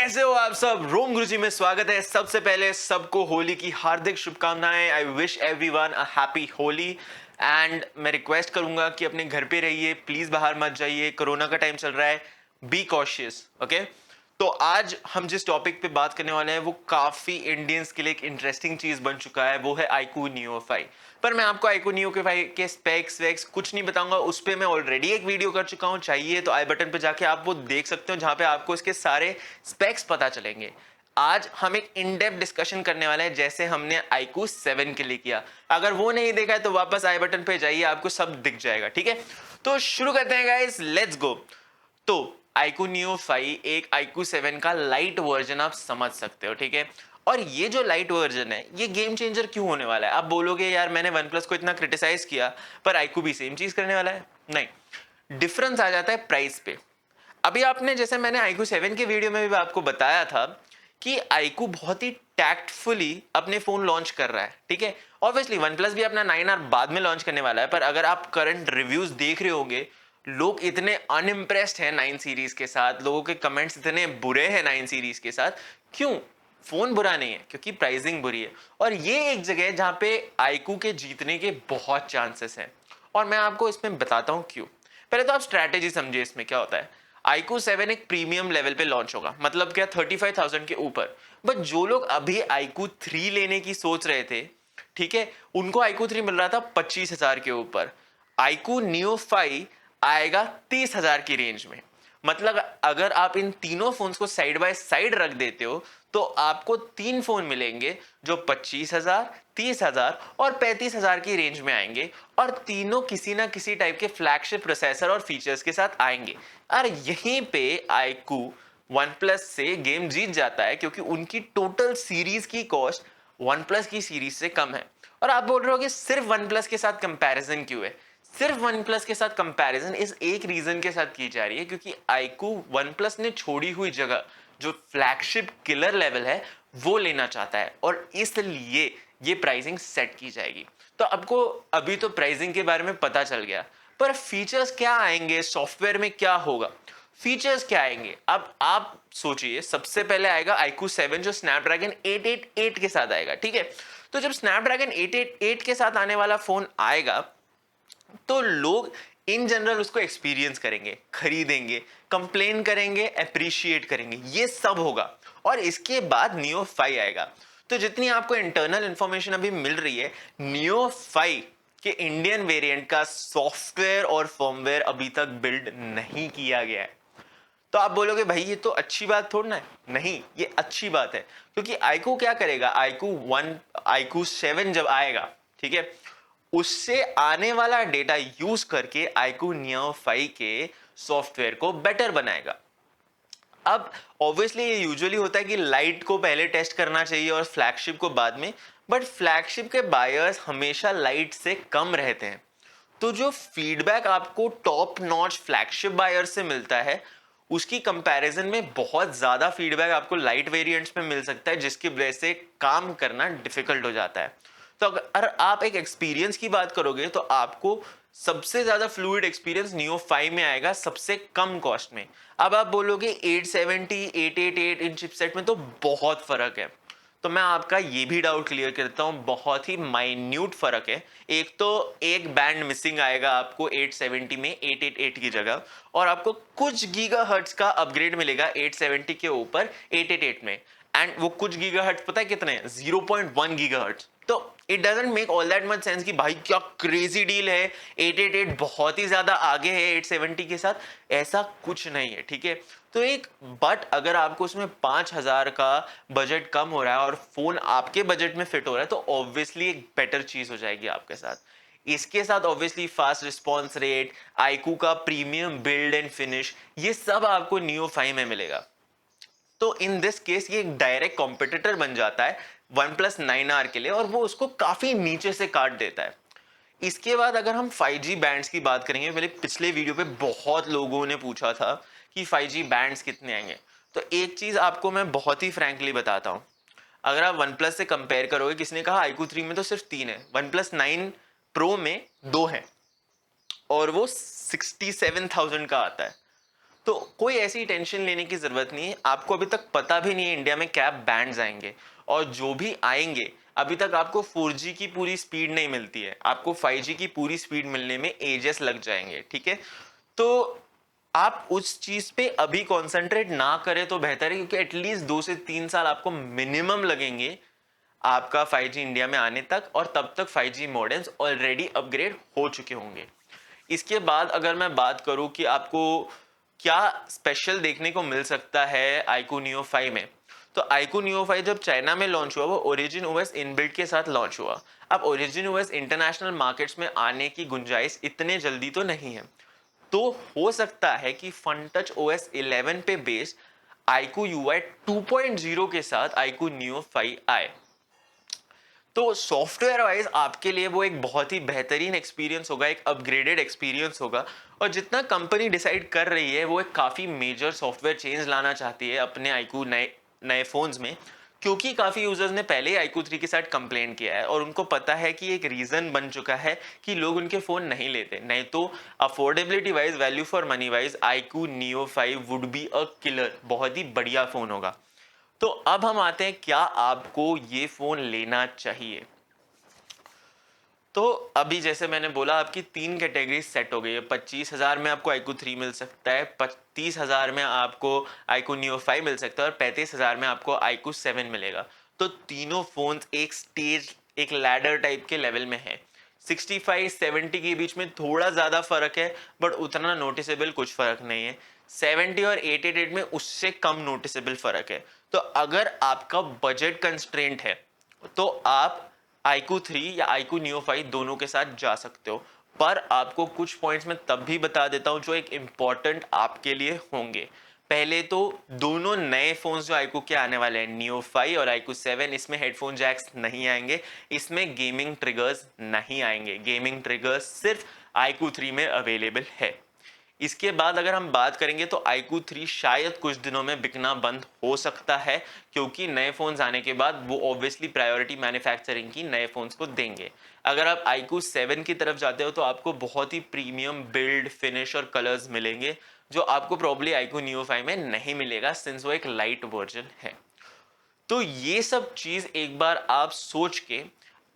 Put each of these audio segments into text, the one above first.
कैसे हो आप सब। रोम गुरुजी में स्वागत है। सबसे पहले सबको होली की हार्दिक शुभकामनाएं। I wish everyone a happy Holi and मैं रिक्वेस्ट करूंगा कि अपने घर पे रहिए, प्लीज बाहर मत जाइए। कोरोना का टाइम चल रहा है, बी कॉशियस। ओके, तो आज हम जिस टॉपिक पे बात करने वाले हैं वो काफी इंडियंस के लिए एक इंटरेस्टिंग चीज बन चुका है, वो है iQOO Neo 5। पर मैं आपको iQOO Neo के स्पेक्स वेक्स कुछ नहीं बताऊंगा, उस पे मैं ऑलरेडी एक वीडियो कर चुका हूं। चाहिए तो आई बटन पे जाके आप वो देख सकते हो, जहां पे आपको इसके सारे स्पेक्स पता चलेंगे। आज हम एक इन डेप्थ डिस्कशन करने वाले हैं, जैसे हमने iQOO 7 के लिए किया। अगर वो नहीं देखा है तो वापस आई बटन पे जाइए, आपको सब दिख जाएगा। ठीक है, तो शुरू करते हैं गाइस, लेट्स गो। तो iQOO Neo 5 एक iQOO 7 का लाइट वर्जन आप समझ सकते हो। ठीक है, और ये जो लाइट वर्जन है ये गेम चेंजर क्यों होने वाला है। आप बोलोगे यार मैंने वन प्लस को इतना क्रिटिसाइज किया पर iQOO भी सेम चीज करने वाला है। नहीं, डिफरेंस आ जाता है प्राइस पे। अभी आपने, जैसे मैंने iQOO 7 के वीडियो में भी आपको बताया था कि iQOO बहुत ही टैक्टफुली अपने फोन लॉन्च कर रहा है। ठीक है, ऑब्वियसली वन प्लस भी अपना 9R बाद में लॉन्च करने वाला है, पर अगर आप करंट रिव्यूज देख रहे होंगे, लोग इतने अनइम्प्रेस्ड हैं 9 सीरीज के साथ, लोगों के कमेंट्स इतने बुरे हैं 9 सीरीज के साथ। क्यों? फोन बुरा नहीं है, क्योंकि प्राइसिंग बुरी है। और ये एक जगह है जहां पे iQOO के जीतने के बहुत चांसेस हैं, और मैं आपको इसमें बताता हूं क्यों। पहले तो आप स्ट्रैटेजी समझिए इसमें क्या होता है। iQOO 7 एक प्रीमियम लेवल पे लॉन्च होगा, मतलब क्या 35,000 के ऊपर। बट जो लोग अभी iQOO 3 लेने की सोच रहे थे, ठीक है, उनको iQOO 3 मिल रहा था 25,000 के ऊपर। iQOO Neo 5 आएगा 30,000 की रेंज में। मतलब अगर आप इन तीनों फोन्स को साइड बाय साइड रख देते हो तो आपको तीन फोन मिलेंगे जो 25,000, 30,000 और 35,000 की रेंज में आएंगे, और तीनों किसी ना किसी टाइप के फ्लैगशिप प्रोसेसर और फीचर्स के साथ आएंगे। और यहीं पे iQOO वन प्लस से गेम जीत जाता है, क्योंकि उनकी टोटल सीरीज की कॉस्ट वन प्लस की सीरीज से कम है। और आप बोल रहे हो कि सिर्फ वन प्लस के साथ कंपैरिजन क्यों है। सिर्फ वन प्लस के साथ कंपैरिजन इस एक रीजन के साथ की जा रही है, क्योंकि iQOO वन प्लस ने छोड़ी हुई जगह, जो फ्लैगशिप किलर लेवल है, वो लेना चाहता है, और इसलिए ये प्राइसिंग सेट की जाएगी। तो आपको अभी तो प्राइसिंग के बारे में पता चल गया, पर फीचर्स क्या आएंगे, सॉफ्टवेयर में क्या होगा, फीचर्स क्या आएंगे। अब आप सोचिए, सबसे पहले आएगा iQOO 7 जो स्नैपड्रैगन 888 के साथ आएगा। ठीक है, तो जब स्नैपड्रैगन 888 के साथ आने वाला फोन आएगा तो लोग इन जनरल उसको एक्सपीरियंस करेंगे, खरीदेंगे, कंप्लेन करेंगे, अप्रिशिएट करेंगे, ये सब होगा। और इसके बाद Neo 5 आएगा। तो जितनी आपको इंटरनल इंफॉर्मेशन अभी मिल रही है, Neo 5 के इंडियन वेरिएंट का सॉफ्टवेयर और फर्मवेयर अभी तक बिल्ड नहीं किया गया है। तो आप बोलोगे भाई ये तो अच्छी बात थोड़ी ना है। नहीं, ये अच्छी बात है, क्योंकि iQOO क्या करेगा, iQOO 7 जब आएगा, ठीक है, उससे आने वाला डेटा यूज करके iQOO Neo 5 के सॉफ्टवेयर को बेटर बनाएगा। अब ऑब्वियसली ये यूजुअली होता है कि लाइट को पहले टेस्ट करना चाहिए और फ्लैगशिप को बाद में, बट फ्लैगशिप के बायर्स हमेशा लाइट से कम रहते हैं। तो जो फीडबैक आपको टॉप नॉच फ्लैगशिप बायर से मिलता है, उसकी कंपैरिजन में बहुत ज्यादा फीडबैक आपको लाइट वेरिएंट्स में मिल सकता है, जिसकी वजह से काम करना डिफिकल्ट हो जाता है। तो अगर आप एक एक्सपीरियंस की बात करोगे तो आपको सबसे ज्यादा फ्लूइड एक्सपीरियंस Neo 5 में आएगा, सबसे कम कॉस्ट में। अब आप बोलोगे 870, 888 इन चिपसेट में तो बहुत फर्क है। तो मैं आपका ये भी डाउट क्लियर करता हूं, बहुत ही माइन्यूट फर्क है। एक तो एक बैंड मिसिंग आएगा आपको 870 में 888 की जगह, और आपको कुछ गीगाहर्ट्ज का अपग्रेड मिलेगा 870 के ऊपर 888 में। एंड वो कुछ गीगाहर्ट्ज पता है कितने हैं? 0.1 गीगाहर्ट्ज। तो it doesn't make all that much sense कि भाई क्या क्रेजी डील है, 888 बहुत ही ज्यादा आगे है 870 के साथ, ऐसा कुछ नहीं है। ठीक है, तो एक बट अगर आपको उसमें 5,000 का बजट कम हो रहा है और फोन आपके बजट में फिट हो रहा है, तो ऑब्वियसली एक बेटर चीज हो जाएगी आपके साथ। इसके साथ obviously fast response rate, iQOO का प्रीमियम बिल्ड एंड फिनिश, ये सब आपको Neo 5 में मिलेगा। तो इन दिस केस ये एक डायरेक्ट कॉम्पिटिटर बन जाता है OnePlus 9R के लिए, और वो उसको काफी नीचे से काट देता है। इसके बाद अगर हम 5G बैंड्स की बात करेंगे, पहले पिछले वीडियो पे बहुत लोगों ने पूछा था कि 5G बैंड्स कितने आएंगे। तो एक चीज आपको मैं बहुत ही फ्रैंकली बताता हूं, अगर आप OnePlus से कंपेयर करोगे, किसने कहा iQOO 3 में तो सिर्फ 3 है, OnePlus 9 Pro में 2 है, और वो 67,000 का आता है। तो कोई ऐसी टेंशन लेने की ज़रूरत नहीं है। आपको अभी तक पता भी नहीं है इंडिया में क्या बैंड्स आएँगे, और जो भी आएँगे, अभी तक आपको 4G की पूरी स्पीड नहीं मिलती है। आपको 5G की पूरी स्पीड मिलने में एजेस लग जाएँगे, ठीक है? तो आप उस चीज़ पे अभी कॉन्संट्रेट ना करें तो बेहतर है, क्योंकि एटलीस्ट 2 से 3 साल आपको मिनिमम लगेंगे आपका 5G इंडिया में आने तक, और तब तक 5G मॉडेम्स ऑलरेडी अपग्रेड हो चुके होंगे। इसके बाद अगर मैं बात करूं कि आपको क्या स्पेशल देखने को मिल सकता है iQOO Neo 5 में, तो iQOO Neo 5 जब चाइना में लॉन्च हुआ, वो ओरिजिन ओएस इनबिल्ट के साथ लॉन्च हुआ। अब ओरिजिन ओएस इंटरनेशनल मार्केट्स में आने की गुंजाइश इतने जल्दी तो नहीं है, तो हो सकता है कि FunTouch OS 11 पे बेस्ड iQOO UI 2.0 के साथ iQOO Neo 5 आए। तो सॉफ्टवेयर वाइज आपके लिए वो एक बहुत ही बेहतरीन एक्सपीरियंस होगा, एक अपग्रेडेड एक्सपीरियंस होगा। और जितना कंपनी डिसाइड कर रही है, वो एक काफ़ी मेजर सॉफ्टवेयर चेंज लाना चाहती है अपने आईकू नए नए फ़ोन्स में, क्योंकि काफ़ी यूजर्स ने पहले ही आईकू 3 के साथ कंप्लेन किया है, और उनको पता है कि एक रीज़न बन चुका है कि लोग उनके फ़ोन नहीं लेते। नहीं तो affordability wise, value for money wise iQOO neo 5 would be a killer, बहुत ही बढ़िया फ़ोन होगा। तो अब हम आते हैं क्या आपको ये फोन लेना चाहिए। तो अभी जैसे मैंने बोला, आपकी 3 कैटेगरी सेट हो गई है। 25,000 में आपको iQOO 3 मिल सकता है, 30,000 में आपको iQOO Neo 5 मिल सकता है, और 35,000 में आपको iQOO 7 मिलेगा। तो तीनों फोन्स एक स्टेज, एक लैडर टाइप के लेवल में है। 65-70 के बीच में थोड़ा ज़्यादा फर्क है, बट उतना नोटिसेबल कुछ फर्क नहीं है। 70 और 88 में उससे कम नोटिसेबल फर्क है। तो अगर आपका बजट कंस्ट्रेंट है, तो आप iQOO 3 या iQOO Neo 5 दोनों के साथ जा सकते हो। पर आपको कुछ पॉइंट्स मैं तब भी बता देता हूं जो एक इम्पॉर्टेंट आपके लिए होंगे। पहले तो दोनों नए फोन्स जो iQOO के आने वाले हैं, Neo 5 और iQOO 7, इसमें हेडफोन जैक्स नहीं आएंगे, इसमें गेमिंग ट्रिगर्स नहीं आएंगे। गेमिंग ट्रिगर्स सिर्फ iQOO 3 में अवेलेबल है। इसके बाद अगर हम बात करेंगे तो iQOO 3 शायद कुछ दिनों में बिकना बंद हो सकता है, क्योंकि नए फोन्स आने के बाद वो ऑब्वियसली प्रायोरिटी मैन्युफैक्चरिंग की नए फोन्स को देंगे। अगर आप iQOO 7 की तरफ जाते हो, तो आपको बहुत ही प्रीमियम बिल्ड, फिनिश और कलर्स मिलेंगे, जो आपको प्रॉब्ली iQOO Neo 5 में नहीं मिलेगा, सिंस वो एक लाइट वर्जन है। तो ये सब चीज एक बार आप सोच के,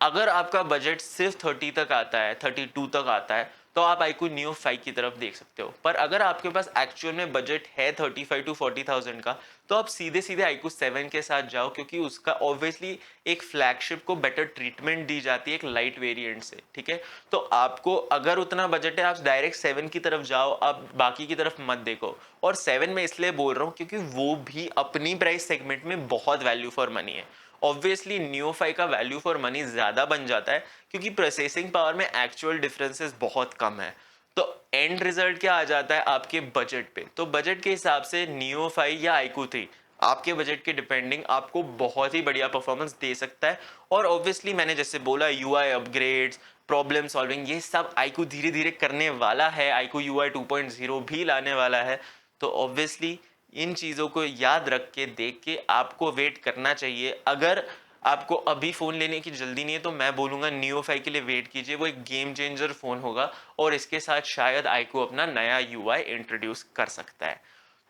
अगर आपका बजट सिर्फ 30 तक आता है, 32 तक आता है, तो आप iQOO Neo 5 की तरफ देख सकते हो। पर अगर आपके पास एक्चुअल में बजट है 35 टू 40,000 का, तो आप सीधे सीधे iQOO 7 के साथ जाओ, क्योंकि उसका ऑब्वियसली एक फ्लैगशिप को बेटर ट्रीटमेंट दी जाती है एक लाइट वेरिएंट से, ठीक है। तो आपको अगर उतना बजट है, आप डायरेक्ट 7 की तरफ जाओ, आप बाकी की तरफ मत देखो। और 7 में इसलिए बोल रहा हूँ क्योंकि वो भी अपनी प्राइस सेगमेंट में बहुत वैल्यू फॉर मनी है। ऑब्वियसली Neo 5 का वैल्यू फॉर मनी ज्यादा बन जाता है, क्योंकि प्रोसेसिंग पावर में एक्चुअल डिफरेंसेस बहुत कम है। तो एंड रिजल्ट क्या आ जाता है आपके बजट पे, तो बजट के हिसाब से Neo 5 या iQOO 3 आपके बजट के डिपेंडिंग आपको बहुत ही बढ़िया परफॉर्मेंस दे सकता है। और ऑब्वियसली मैंने जैसे बोला, यूआई अपग्रेड्स, प्रॉब्लम सॉल्विंग, ये सब iQOO धीरे धीरे करने वाला है, iQOO UI 2.0 भी लाने वाला है। तो ऑब्वियसली इन चीज़ों को याद रख के, देख के आपको वेट करना चाहिए। अगर आपको अभी फ़ोन लेने की जल्दी नहीं है, तो मैं बोलूँगा Neo 5 के लिए वेट कीजिए, वो एक गेम चेंजर फ़ोन होगा, और इसके साथ शायद iQOO अपना नया UI इंट्रोड्यूस कर सकता है।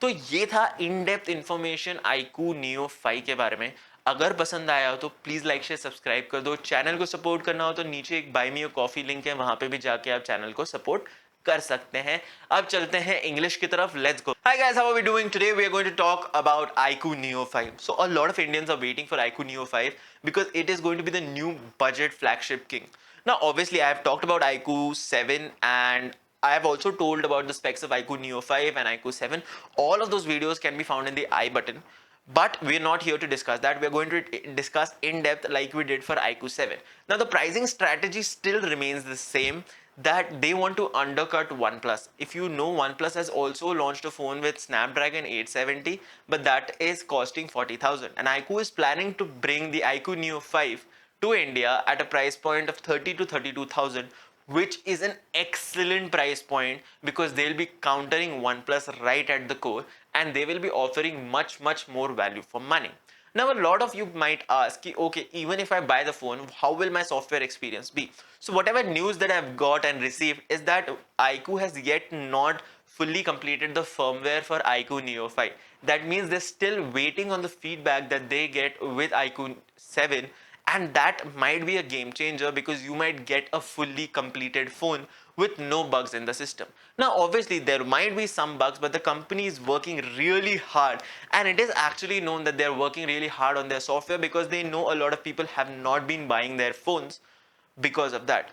तो ये था in depth information iQOO Neo 5 के बारे में। अगर पसंद आया हो तो प्लीज़ लाइक शेयर सब्सक्राइब कर दो। चैनल को सपोर्ट करना हो तो नीचे एक buy me a coffee link है, वहाँ पे भी जाके आप चैनल को सपोर्ट कर सकते हैं। अब चलते हैं इंग्लिश की तरफ, let's go. Hi guys, how are we doing today? We are going to talk about iQOO Neo 5. So a lot of Indians are waiting for iQOO Neo 5 because it is going to be the new budget flagship king. Now obviously I have talked about iQOO 7, and I have also told about the specs of iQOO Neo 5 and iQOO 7. All of those videos can be found in the I button. But we're not here to discuss that. We're going to discuss in depth like we did for iQOO 7. Now the pricing strategy still remains the same, that they want to undercut OnePlus. If you know, OnePlus has also launched a phone with Snapdragon 870, but that is costing 40,000. And iQOO is planning to bring the iQOO Neo 5 to India at a price point of 30 to 32,000, which is an excellent price point, because they'll be countering OnePlus right at the core, and they will be offering much more value for money. Now a lot of you might ask, okay, even if I buy the phone, how will my software experience be? So whatever news that I've got and received is that iQOO has yet not fully completed the firmware for iQOO Neo 5. That means they're still waiting on the feedback that they get with iQOO 7, and that might be a game changer because you might get a fully completed phone with no bugs in the system. Now obviously there might be some bugs, but the company is working really hard, and it is actually known that they're working really hard on their software because they know a lot of people have not been buying their phones because of that.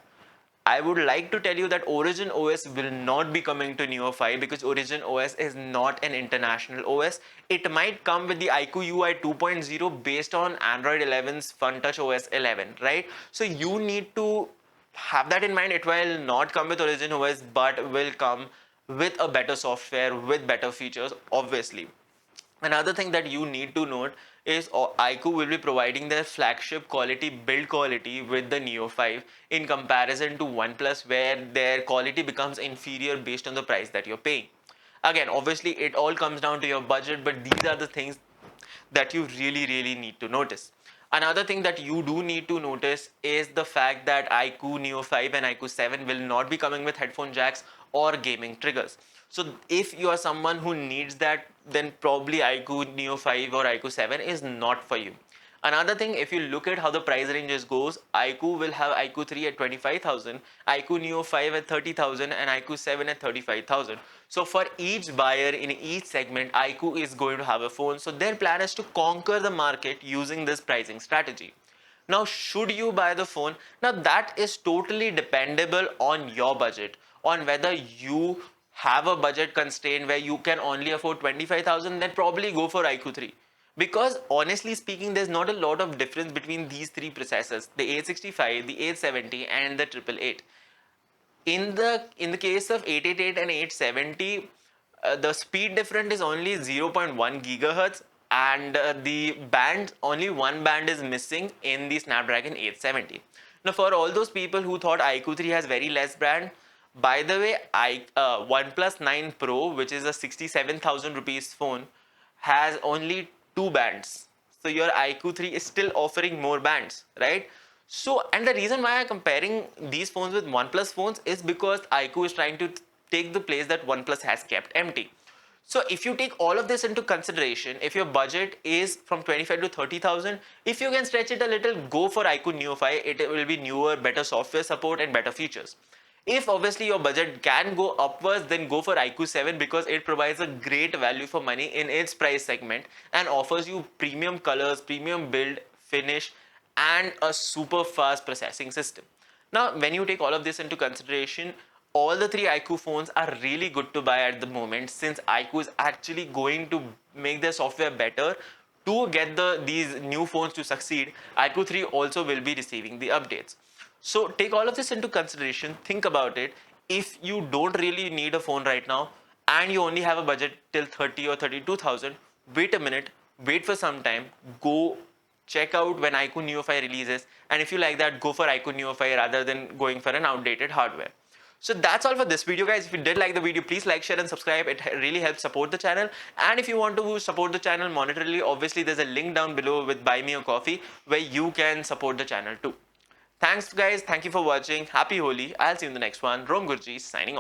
I would like to tell you that Origin OS will not be coming to Neo 5 because Origin OS is not an international OS. It might come with the iQOO UI 2.0 based on Android 11's FunTouch OS 11, right? So you need to have that in mind. It will not come with Origin OS, but will come with a better software, with better features, obviously. Another thing that you need to note is iQOO will be providing their flagship quality build quality with the Neo 5 in comparison to OnePlus, where their quality becomes inferior based on the price that you're paying. Again, obviously it all comes down to your budget, but these are the things that you really need to notice. Another thing that you do need to notice is the fact that iQOO Neo 5 and iQOO 7 will not be coming with headphone jacks or gaming triggers. So if you are someone who needs that, then probably iQOO Neo 5 or iQOO 7 is not for you. Another thing, if you look at how the price ranges goes, iQOO will have iQOO 3 at 25,000, iQOO Neo 5 at 30,000, and iQOO 7 at 35,000. So for each buyer in each segment, iQOO is going to have a phone. So their plan is to conquer the market using this pricing strategy. Now, should you buy the phone? Now that is totally dependable on your budget, on whether you have a budget constraint where you can only afford 25,000, then probably go for iQOO 3. Because honestly speaking, there's not a lot of difference between these three processors, the 865, the 870, and the 888. In the case of 888 and 870, the speed difference is only 0.1 gigahertz, and the band, only one band is missing in the Snapdragon 870. Now for all those people who thought iQOO 3 has very less band, by the way, OnePlus 9 Pro, which is a 67,000 rupees phone, has only two bands. So your iQOO 3 is still offering more bands, right? So, and the reason why I'm comparing these phones with OnePlus phones is because iQOO is trying to take the place that OnePlus has kept empty. So if you take all of this into consideration, if your budget is from 25 to 30,000, if you can stretch it a little, go for iQOO Neo 5. It will be newer, better software support and better features. If obviously your budget can go upwards, then go for iQOO 7 because it provides a great value for money in its price segment and offers you premium colors, premium build, finish, and a super fast processing system. Now, when you take all of this into consideration, all the three iQOO phones are really good to buy at the moment, since iQOO is actually going to make their software better to get these new phones to succeed. iQOO 3 also will be receiving the updates. So take all of this into consideration, think about it. If you don't really need a phone right now and you only have a budget till 30 or 32,000, wait a minute, wait for some time, go check out when iQOO Neo 5 releases, and if you like that, go for iQOO Neo 5 rather than going for an outdated hardware. So that's all for this video, guys. If you did like the video, please like, share and subscribe. It really helps support the channel. And if you want to support the channel monetarily, obviously there's a link down below with Buy Me a Coffee where you can support the channel too. Thanks guys, thank you for watching. Happy Holi. I'll see you in the next one. Rom Gurji signing off.